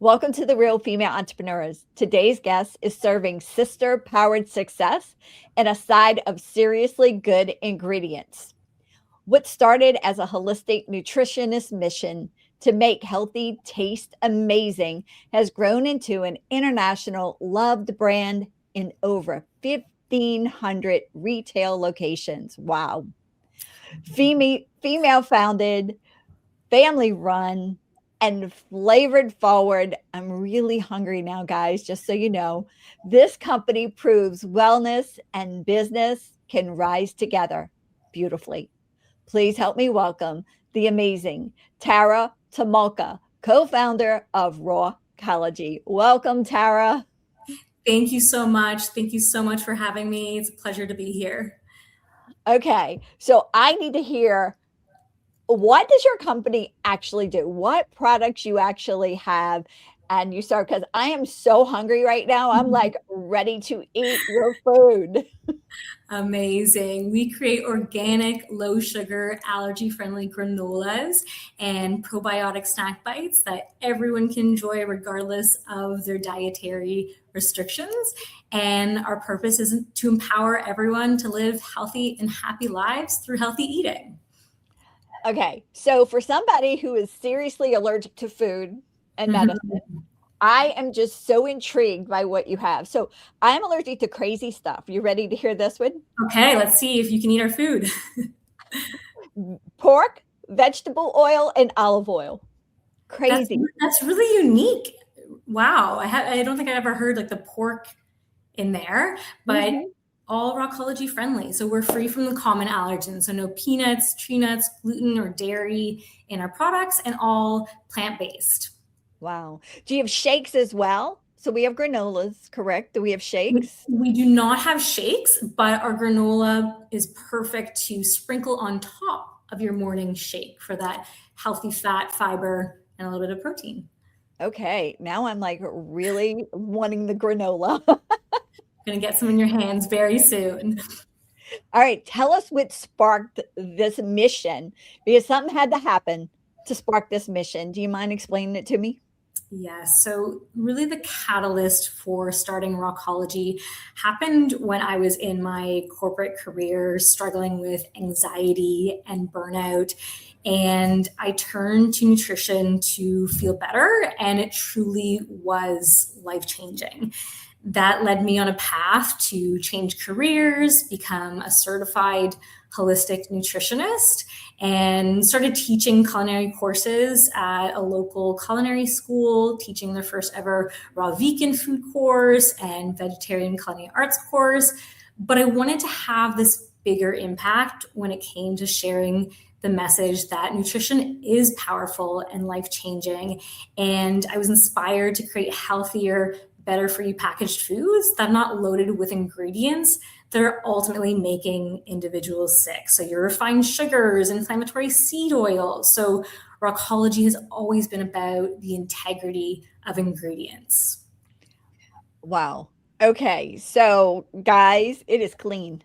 Welcome to the Real Female Entrepreneurs. Today's guest is serving sister powered success and a side of seriously good ingredients. What started as a holistic nutritionist mission to make healthy taste amazing has grown into an international loved brand in over 1,500 retail locations. Wow. Female founded, family run, and flavored forward. I'm really hungry now, guys, just so you know. This company proves wellness and business can rise together beautifully. Please help me welcome the amazing Tara Tomulka, co founder of Rawcology. Welcome, Tara. Thank you so much. Thank you so much for having me. It's a pleasure to be here. Okay, so I need to hear, what does your company actually do? What products you actually have? And you start, because I am so hungry right now. I'm like ready to eat your food. Amazing. We create organic, low sugar, allergy friendly granolas and probiotic snack bites that everyone can enjoy regardless of their dietary restrictions. And our purpose is to empower everyone to live healthy and happy lives through healthy eating. Okay, so for somebody who is seriously allergic to food and medicine, I am just so intrigued by what you have. So I'm allergic to crazy stuff. You ready to hear this one? Okay, let's see if you can eat our food. Pork, vegetable oil, and olive oil. That's Crazy. that's really unique. Wow, I don't think I ever heard like the pork in there, but Mhm. all Rawcology friendly. So we're free from the common allergens. So no peanuts, tree nuts, gluten, or dairy in our products, and all plant-based. Wow. Do you have shakes as well? So we have granolas, correct? Do we have We, shakes? we do not have shakes, but our granola is perfect to sprinkle on top of your morning shake for that healthy fat, fiber, and a little bit of protein. Okay, now I'm like really wanting the granola. Gonna get some in your hands very soon. All right, tell us what sparked this mission, because something had to happen to spark this mission. Do you mind explaining it to me? Yes. So, really, the catalyst for starting Rawcology happened when I was in my corporate career, struggling with anxiety and burnout. And I turned to nutrition to feel better, and it truly was life changing. That led me on a path to change careers, become a certified holistic nutritionist, and started teaching culinary courses at a local culinary school, teaching their first ever raw vegan food course and vegetarian culinary arts course. But I wanted to have this bigger impact when it came to sharing the message that nutrition is powerful and life changing. And I was inspired to create healthier, better for you packaged foods that are not loaded with ingredients that are ultimately making individuals sick. So your refined sugars, inflammatory seed oils. So Rawcology has always been about the integrity of ingredients. Wow. Okay, so guys, it is clean.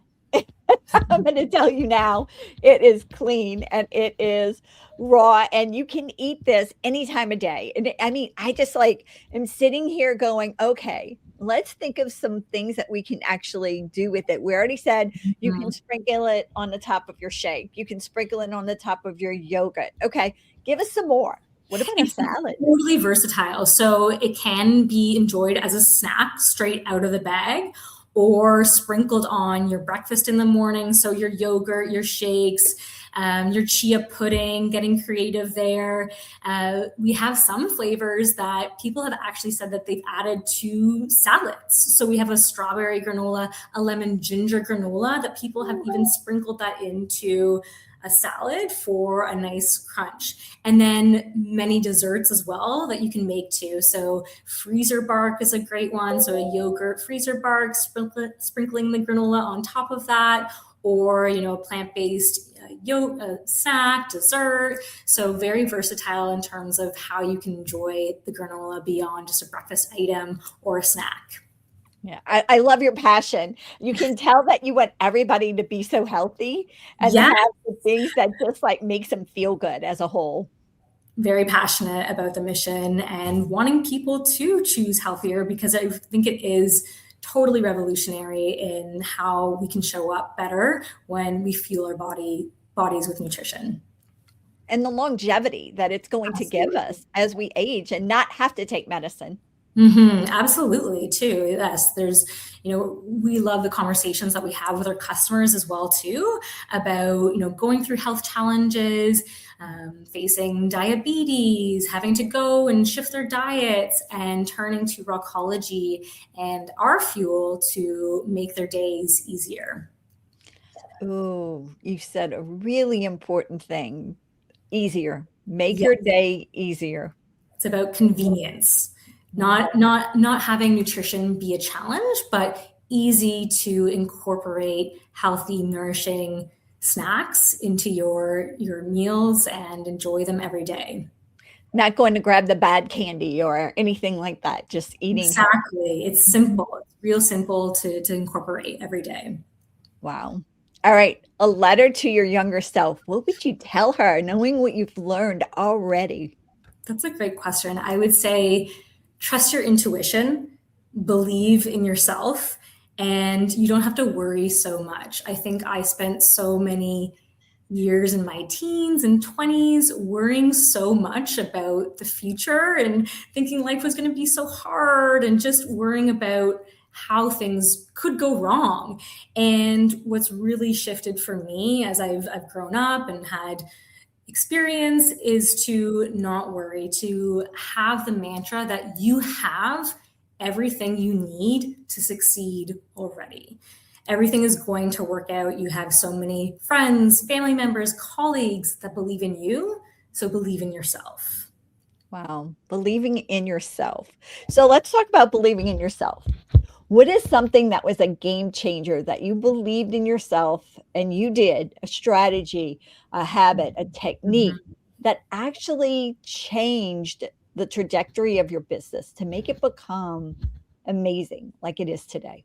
I'm going to tell you now, it is clean and it is raw, and you can eat this any time of day. And I mean, I just like am sitting here going, okay, let's think of some things that we can actually do with it. We already said you can Mhm. sprinkle it on the top of your shake, you can sprinkle it on the top of your yogurt. Okay, give us some more. What about a It's salad? totally versatile. So it can be enjoyed as a snack straight out of the bag or sprinkled on your breakfast in the morning. So your yogurt, your shakes, your chia pudding, getting creative there. We have some flavors that people have actually said that they've added to salads. So we have a strawberry granola, a lemon ginger granola that people have even sprinkled that into a salad for a nice crunch. And then many desserts as well that you can make too. So freezer bark is a great one. So a yogurt freezer bark, sprinkling the granola on top of that, or a plant-based snack, dessert. So very versatile in terms of how you can enjoy the granola beyond just a breakfast item or a snack. Yeah, I love your passion. You can tell that you want everybody to be so healthy and to Yeah, have the things that just like makes them feel good as a whole. very passionate about the mission and wanting people to choose healthier, because I think it is totally revolutionary in how we can show up better when we fuel our bodies with nutrition. And the longevity that it's going to give Absolutely. us as we age and not have to take medicine. Absolutely, too. Yes, we love the conversations that we have with our customers as well, too, about, going through health challenges, facing diabetes, having to go and shift their diets, and turning to Rawcology and our fuel to make their days easier. Oh, you said a really important thing. Easier. Make Yeah, your day easier. it's about convenience, Mhm. not having nutrition be a challenge, but easy to incorporate healthy, nourishing snacks into your meals and enjoy them every day. Not going to grab the bad candy or anything like that, just eating healthy. Exactly. It's Mhm. simple. It's real simple to incorporate every day. Wow. All right. A letter to your younger self. What would you tell her knowing what you've learned already? That's a great question. I would say trust your intuition, believe in yourself, and you don't have to worry so much. I think I spent so many years in my teens and 20s worrying so much about the future and thinking life was going to be so hard and just worrying about how things could go wrong. And what's really shifted for me as I've grown up and had experience is to not worry, to have the mantra that you have everything you need to succeed already. Everything is going to work out. You have so many friends, family members, colleagues that believe in you. So believe in yourself. Wow. Believing in yourself. So let's talk about believing in yourself. What is something that was a game changer that you believed in yourself and you did a strategy, a habit, a technique Mhm. that actually changed the trajectory of your business to make it become amazing like it is today?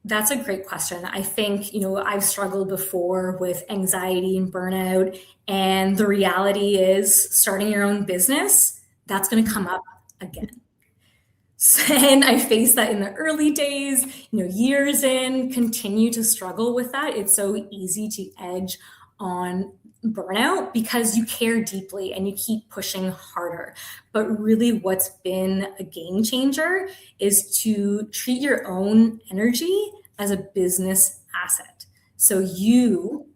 That's a great question. I think, I've struggled before with anxiety and burnout. And the reality is, starting your own business, that's going to come up again. And I faced that in the early days, years in, continue to struggle with that. It's so easy to edge on burnout because you care deeply and you keep pushing harder. But really, what's been a game changer is to treat your own energy as a business asset. So you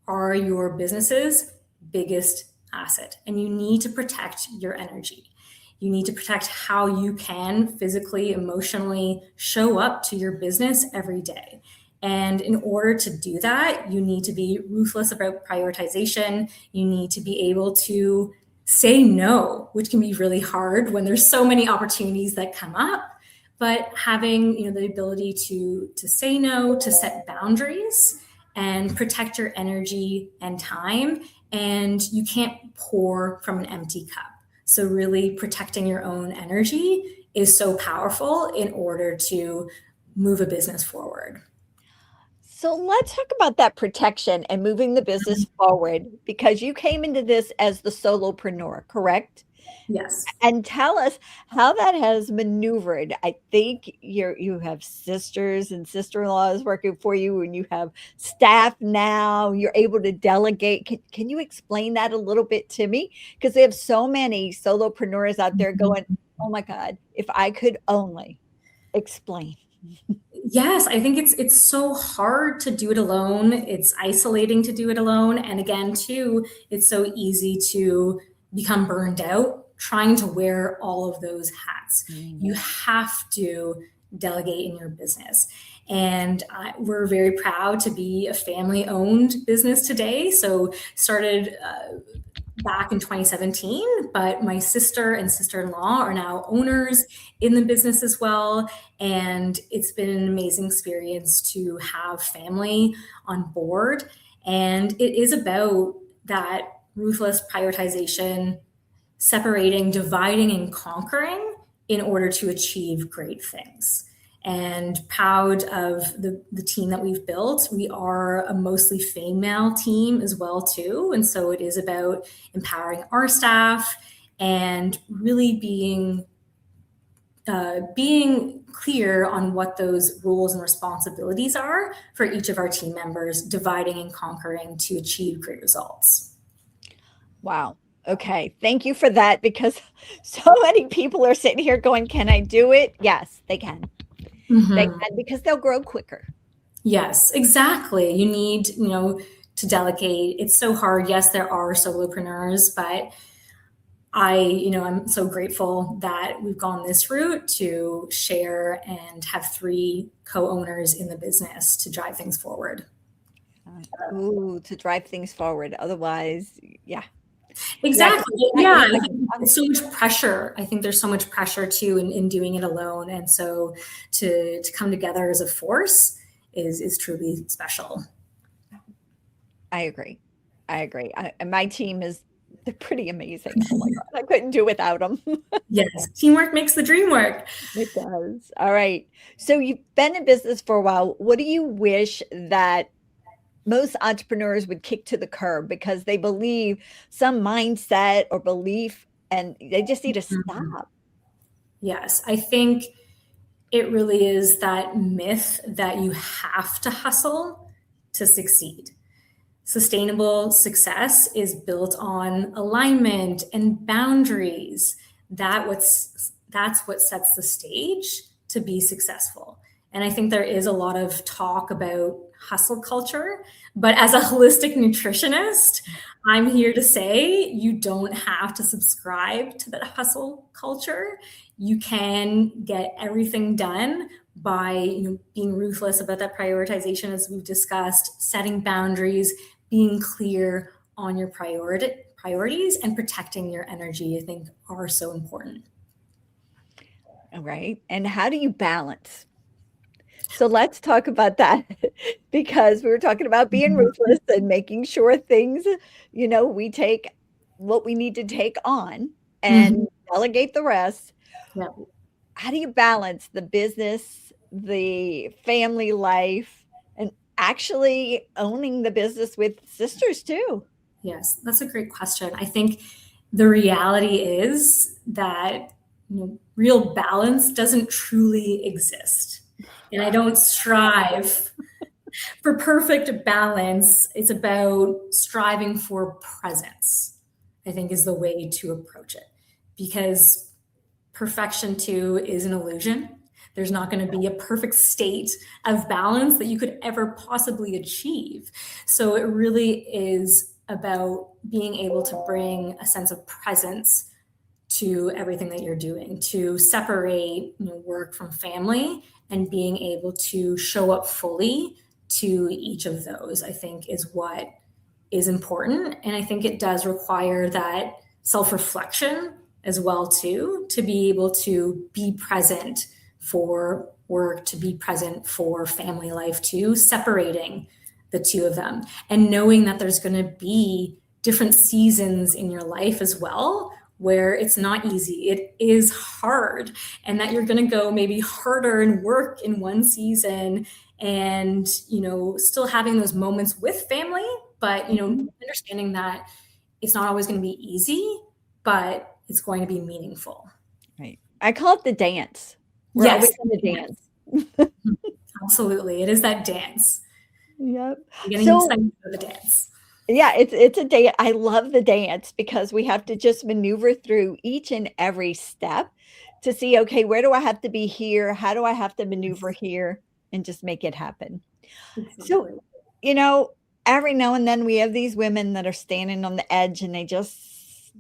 are your business's biggest asset, and you need to protect your energy. You need to protect how you can physically, emotionally show up to your business every day. And in order to do that, you need to be ruthless about prioritization. You need to be able to say no, which can be really hard when there's so many opportunities that come up. But having the ability to say no, to set boundaries, and protect your energy and time. And you can't pour from an empty cup. So, really protecting your own energy is so powerful in order to move a business forward. So let's talk about that protection and moving the business forward because you came into this as the solopreneur, correct? Yes. And tell us how that has maneuvered. I think you have sisters and sister-in-laws working for you, and you have staff now. You're able to delegate. Can you explain that a little bit to me? Because they have so many solopreneurs out there going, "Oh my God, if I could only explain." Yes, I think it's so hard to do it alone. It's isolating to do it alone. And again, too, it's so easy to become burned out trying to wear all of those hats. Mm. You have to delegate in your business. And we're very proud to be a family owned business today. So, started back in 2017, but my sister and sister-in-law are now owners in the business as well. And it's been an amazing experience to have family on board. And it is about that ruthless prioritization, separating, dividing, and conquering in order to achieve great things. and proud of the team that we've built. We are a mostly female team as well too. And so it is about empowering our staff and really being clear on what those roles and responsibilities are for each of our team members, dividing and conquering to achieve great results. Wow. Okay. Thank you for that, because so many people are sitting here going, can I do it? Yes, they can. They can, because they'll grow quicker. Yes, exactly. You need, to delegate. It's so hard. Yes, there are solopreneurs, but I'm so grateful that we've gone this route to share and have 3 co-owners in the business to drive things forward. To drive things forward. Otherwise, yeah. Exactly. Yeah. It's so much pressure. I think there's so much pressure too in doing it alone. And so to come together as a force is truly special. I agree. And my team they're pretty amazing. Oh my God, I couldn't do without them. Yes. Teamwork makes the dream work. It does. All right. So you've been in business for a while. What do you wish that most entrepreneurs would kick to the curb because they believe some mindset or belief and they just need to stop? Yes. I think it really is that myth that you have to hustle to succeed. Sustainable success is built on alignment and boundaries. That's what sets the stage to be successful. And I think there is a lot of talk about hustle culture, but as a holistic nutritionist, I'm here to say you don't have to subscribe to that hustle culture. You can get everything done by being ruthless about that prioritization, as we've discussed, setting boundaries, being clear on your priorities, and protecting your energy, I think, are so important. All right. And how do you balance? So let's talk about that, because we were talking about being ruthless and making sure things, we take what we need to take on and delegate the rest. Yeah. How do you balance the business, the family life, and actually owning the business with sisters too? Yes, that's a great question. I think the reality is that real balance doesn't truly exist. And I don't strive for perfect balance. It's about striving for presence, I think, is the way to approach it. Because perfection too is an illusion. There's not going to be a perfect state of balance that you could ever possibly achieve. So it really is about being able to bring a sense of presence to everything that you're doing, to separate work from family, and being able to show up fully to each of those, I think, is what is important. And I think it does require that self-reflection as well too, to be able to be present for work, to be present for family life too, separating the two of them and knowing that there's going to be different seasons in your life as well where it's not easy. It is hard, and that you're going to go maybe harder and work in one season and, still having those moments with family, but, understanding that it's not always going to be easy, but it's going to be meaningful. Right. I call it the dance. We're always in the dance. Absolutely. It is that dance. Yep. Getting excited for the dance. Yeah, it's a dance. I love the dance because we have to just maneuver through each and every step to see, okay, where do I have to be here? How do I have to maneuver here? And just make it happen. Exactly. So, every now and then we have these women that are standing on the edge and they just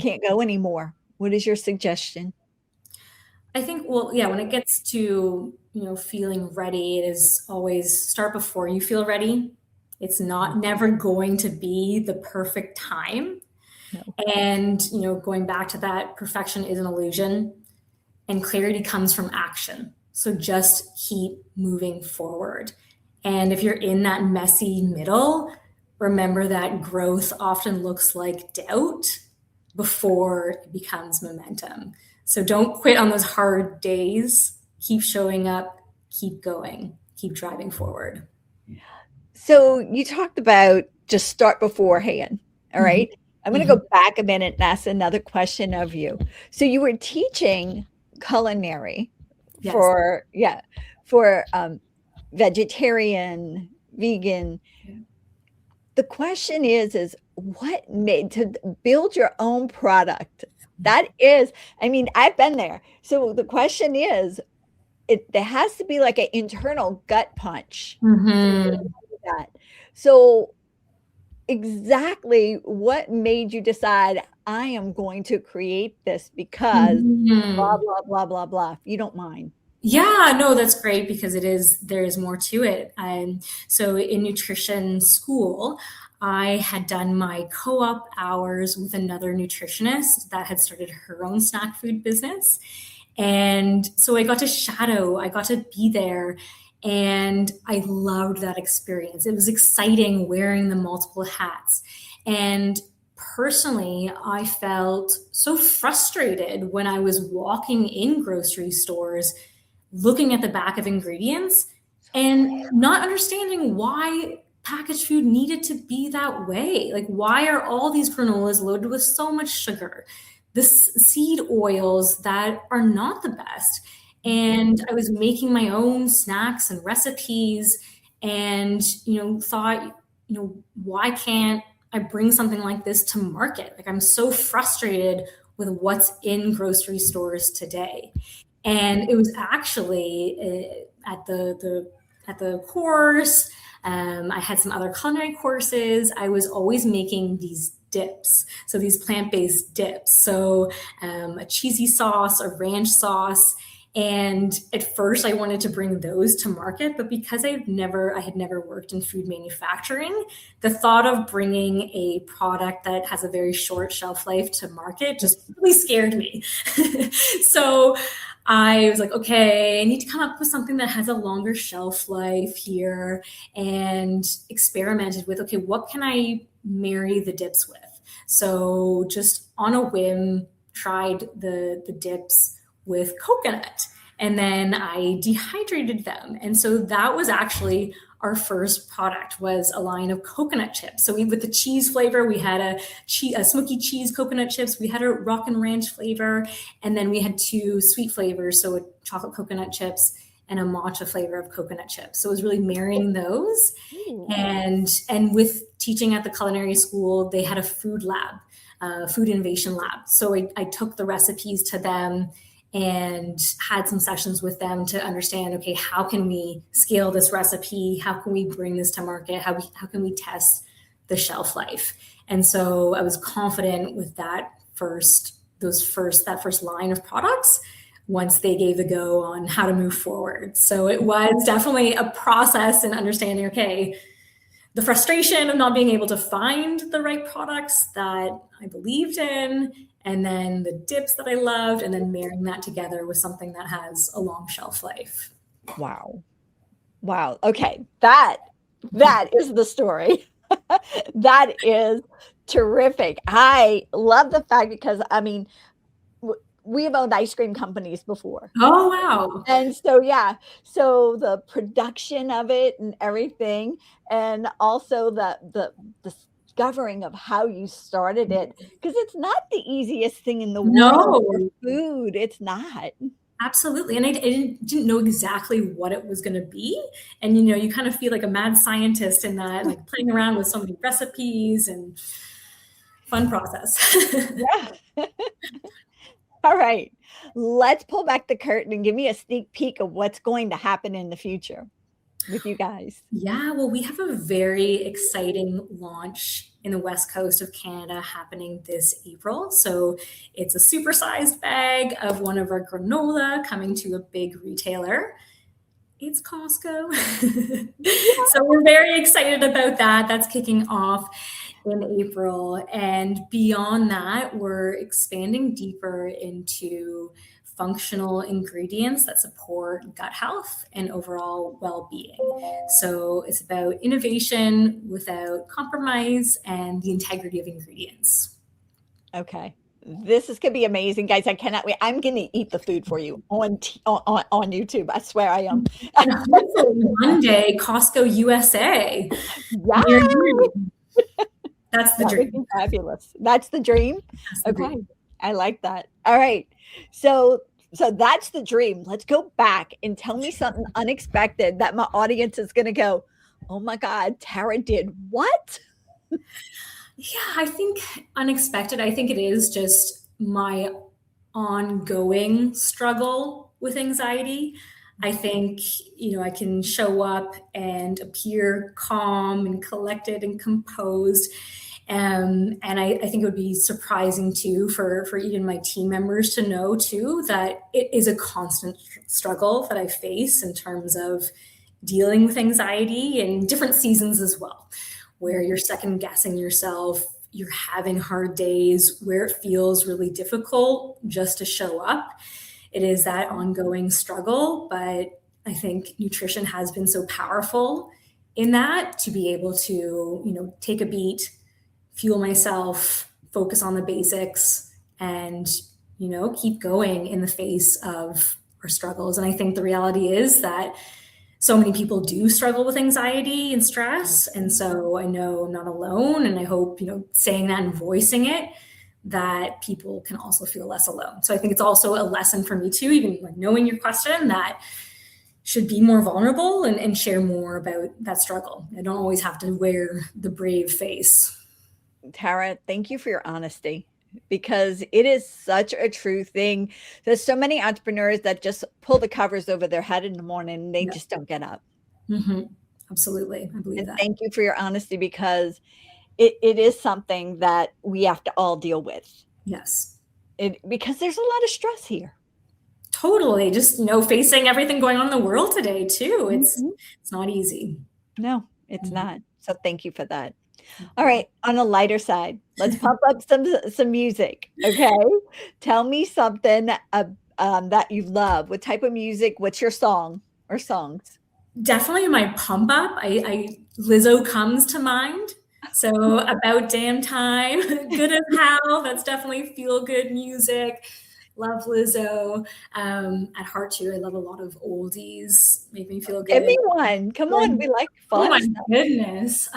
can't go anymore. What is your suggestion? I think, when it gets to, feeling ready, it is always start before you feel ready. It's never going to be the perfect time. No. And, going back to that, perfection is an illusion and clarity comes from action. So just keep moving forward. And if you're in that messy middle, remember that growth often looks like doubt before it becomes momentum. So don't quit on those hard days. keep showing up, keep going, keep driving forward. So you talked about just start beforehand. All Mhm. right. I'm going to Mhm. go back a minute and ask another question of you. So you were teaching culinary Yes. for vegetarian, vegan. The question is what made to build your own product? That is, I mean, I've been there. So the question is, there has to be like an internal gut punch for you to Mhm. do that. So exactly what made you decide I am going to create this because blah Mhm. blah blah blah blah. If you don't mind. Yeah, no, that's great because there is more to it. So in nutrition school, I had done my co-op hours with another nutritionist that had started her own snack food business. And so I got to shadow, I got to be there, and I loved that experience. It was exciting wearing the multiple hats. And personally, I felt so frustrated when I was walking in grocery stores looking at the back of ingredients and not understanding why packaged food needed to be that way. Like, why are all these granolas loaded with so much sugar? The seed oils that are not the best. And I was making my own snacks and recipes and, thought, why can't I bring something like this to market? Like, I'm so frustrated with what's in grocery stores today. And it was actually at the course. I had some other culinary courses. I was always making these dips, so these plant-based dips. So a cheesy sauce, a ranch sauce. And at first, I wanted to bring those to market, but because I had never worked in food manufacturing, the thought of bringing a product that has a very short shelf life to market just really scared me. So I was like, okay, I need to come up with something that has a longer shelf life here, and experimented with, okay, what can I marry the dips with? So just on a whim, tried the dips with coconut, and then I dehydrated them. And so that was actually our first product, was a line of coconut chips. So with the cheese flavor, we had a smoky cheese coconut chips. We had a rock and ranch flavor, and then we had two sweet flavors, so a chocolate coconut chips and a matcha flavor of coconut chips. So it was really marrying those. Ooh. And with teaching at the culinary school, they had a food lab, food innovation lab. So I took the recipes to them and had some sessions with them to understand, okay, how can we scale this recipe? How can we bring this to market? How can we test the shelf life? And so I was confident with that first line of products once they gave the go on how to move forward. So it was definitely a process in understanding, okay, the frustration of not being able to find the right products that I believed in, and then the dips that I loved, and then marrying that together with something that has a long shelf life. Wow. Wow. Okay. That is the story. That is terrific. I love the fact because I mean, we've owned ice cream companies before. Oh, wow. And so, yeah, so the production of it and everything, and also the discovering of how you started it, because it's not the easiest thing in the world No, for food. It's not. absolutely. And I didn't know exactly what it was going to be. And, you kind of feel like a mad scientist in that, like playing around with so many recipes and fun process. Yeah. All right. Let's pull back the curtain and give me a sneak peek of what's going to happen in the future with you guys. Yeah, well, we have a very exciting launch in the west coast of Canada happening this April. So it's a supersized bag of one of our granola coming to a big retailer. It's Costco. So we're very excited about that. That's kicking off in April. And beyond that, we're expanding deeper into functional ingredients that support gut health and overall well being. So it's about innovation without compromise and the integrity of ingredients. Okay. This is going to be amazing, guys. I cannot wait. I'm going to eat the food for you on YouTube. I swear I am. And hopefully one day, Costco USA. Yeah. Near you. That's the That would dream. be fabulous. That's the dream. That's the Okay. dream. I like that. All right. So that's the dream. Let's go back and tell me something unexpected that my audience is going to go, oh my God, Tara did what? Yeah, I think unexpected. I think it is just my ongoing struggle with anxiety. I think, I can show up and appear calm and collected and composed. And I think it would be surprising too for even my team members to know too that it is a constant struggle that I face in terms of dealing with anxiety in different seasons as well, where you're second guessing yourself, you're having hard days where it feels really difficult just to show up. It is that ongoing struggle, but I think nutrition has been so powerful in that to be able to, take a beat, fuel myself, focus on the basics, and, keep going in the face of our struggles. And I think the reality is that so many people do struggle with anxiety and stress. And so I know I'm not alone. And I hope, saying that and voicing it, that people can also feel less alone. So I think it's also a lesson for me too, even like knowing your question, that should be more vulnerable and share more about that struggle. I don't always have to wear the brave face. Tara, thank you for your honesty, because it is such a true thing. There's so many entrepreneurs that just pull the covers over their head in the morning and they just don't get up. Mm-hmm. Absolutely. I believe that. Thank you for your honesty, because it is something that we have to all deal with. Yes. Because there's a lot of stress here. Totally. Just, facing everything going on in the world today too. It's not easy. No, it's not. So thank you for that. All right. On a lighter side, let's pump up some music. Okay. Tell me something that you love. What type of music? What's your song or songs? Definitely my pump up. Lizzo comes to mind. So About Damn Time, Good as Hell. That's definitely feel good music. Love Lizzo. At heart too, I love a lot of oldies. Make me feel good. Give me one. Come on. We like fun. Oh my goodness.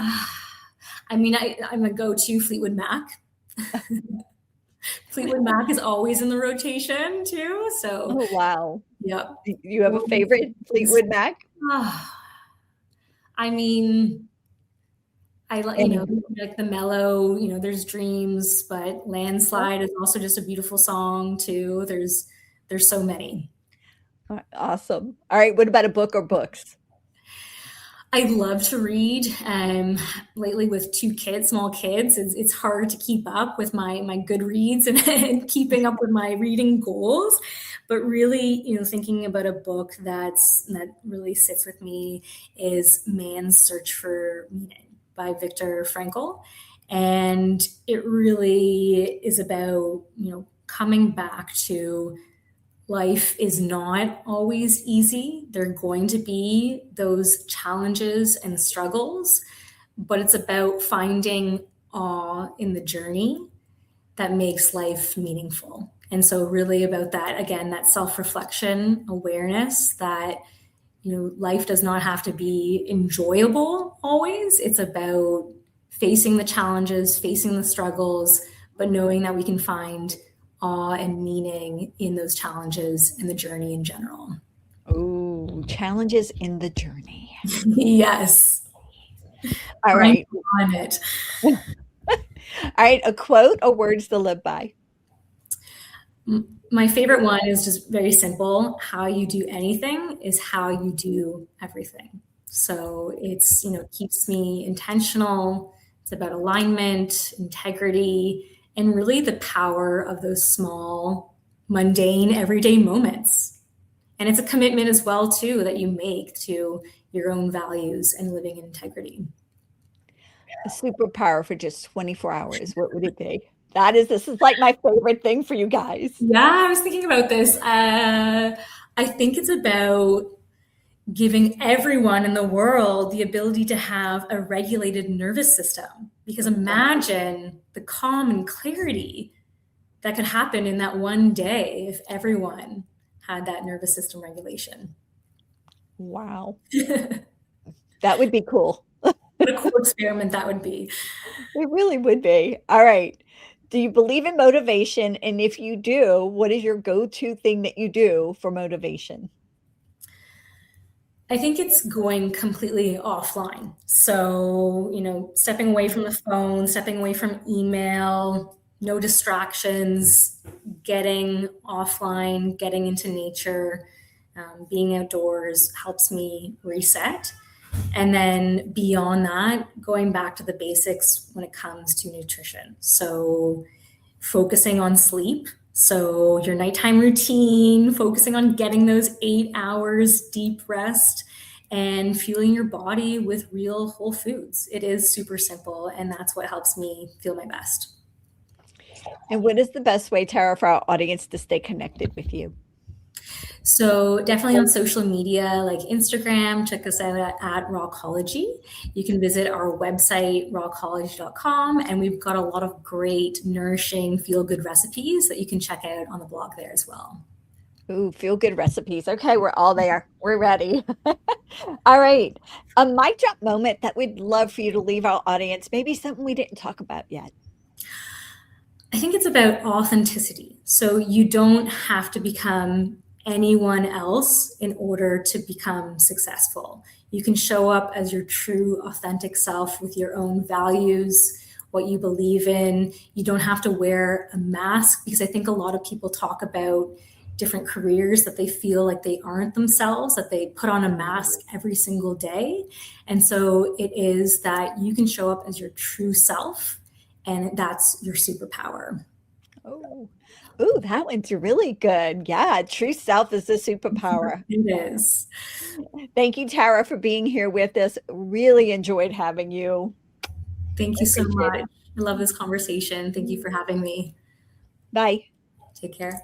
I'm a go-to Fleetwood Mac. Fleetwood Mac is always in the rotation too. So, oh wow, yep. You have a favorite Fleetwood Mac? I like the mellow. There's Dreams, but Landslide is also just a beautiful song too. There's so many. Awesome. All right. What about a book or books? I love to read. Lately with two kids, small kids, it's hard to keep up with my Goodreads and keeping up with my reading goals. But really, thinking about a book that really sits with me is Man's Search for Meaning by Viktor Frankl. And it really is about, coming back to life is not always easy. There are going to be those challenges and struggles, but it's about finding awe in the journey that makes life meaningful. And so really about that, again, that self-reflection, awareness that, life does not have to be enjoyable always. It's about facing the challenges, facing the struggles, but knowing that we can find awe and meaning in those challenges in the journey in general. Oh, challenges in the journey. Yes. All right. On it. All right. A quote or words to live by? My favorite one is just very simple. How you do anything is how you do everything. So it's, keeps me intentional. It's about alignment, integrity, and really the power of those small, mundane, everyday moments. And it's a commitment as well, too, that you make to your own values and living in integrity. A superpower for just 24 hours. What would it be? This is like my favorite thing for you guys. Yeah, I was thinking about this. I think it's about giving everyone in the world the ability to have a regulated nervous system. Because imagine the calm and clarity that could happen in that one day if everyone had that nervous system regulation. Wow. That would be cool. What a cool experiment that would be. It really would be. All right. Do you believe in motivation? And if you do, what is your go-to thing that you do for motivation? I think it's going completely offline. So, stepping away from the phone, stepping away from email, no distractions, getting offline, getting into nature, being outdoors helps me reset. And then beyond that, going back to the basics when it comes to nutrition. So, focusing on sleep. So, your nighttime routine, focusing on getting those 8 hours deep rest and fueling your body with real whole foods. It is super simple, and that's what helps me feel my best. And what is the best way, Tara, for our audience to stay connected with you? So definitely on social media like Instagram, check us out at Rawcology. You can visit our website, rawcology.com, and we've got a lot of great, nourishing, feel-good recipes that you can check out on the blog there as well. Ooh, feel good recipes. Okay, we're all there. We're ready. All right. A mic drop moment that we'd love for you to leave our audience, maybe something we didn't talk about yet. I think it's about authenticity. So you don't have to become anyone else in order to become successful. You can show up as your true, authentic self with your own values, what you believe in. You don't have to wear a mask, because I think a lot of people talk about different careers that they feel like they aren't themselves, that they put on a mask every single day. And so it is that you can show up as your true self, and that's your superpower. Oh, ooh, that one's really good. Yeah, true self is a superpower. It is. Thank you, Tara, for being here with us. Really enjoyed having you. Thank you so Appreciate much. it. I love this conversation. Thank you for having me. Bye. Take care.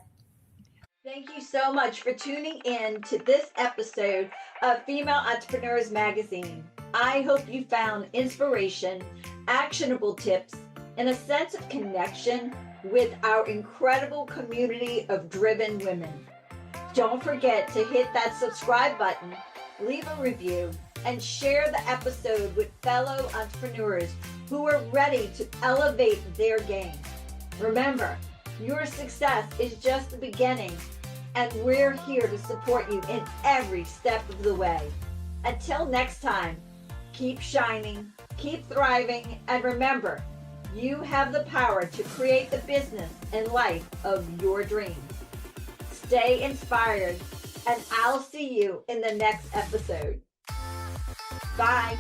Thank you so much for tuning in to this episode of Female Entrepreneurs Magazine. I hope you found inspiration, actionable tips, and a sense of connection with our incredible community of driven women. Don't forget to hit that subscribe button, leave a review, and share the episode with fellow entrepreneurs who are ready to elevate their game. Remember, your success is just the beginning, and we're here to support you in every step of the way. Until next time, keep shining, keep thriving, and remember, you have the power to create the business and life of your dreams. Stay inspired, and I'll see you in the next episode. Bye.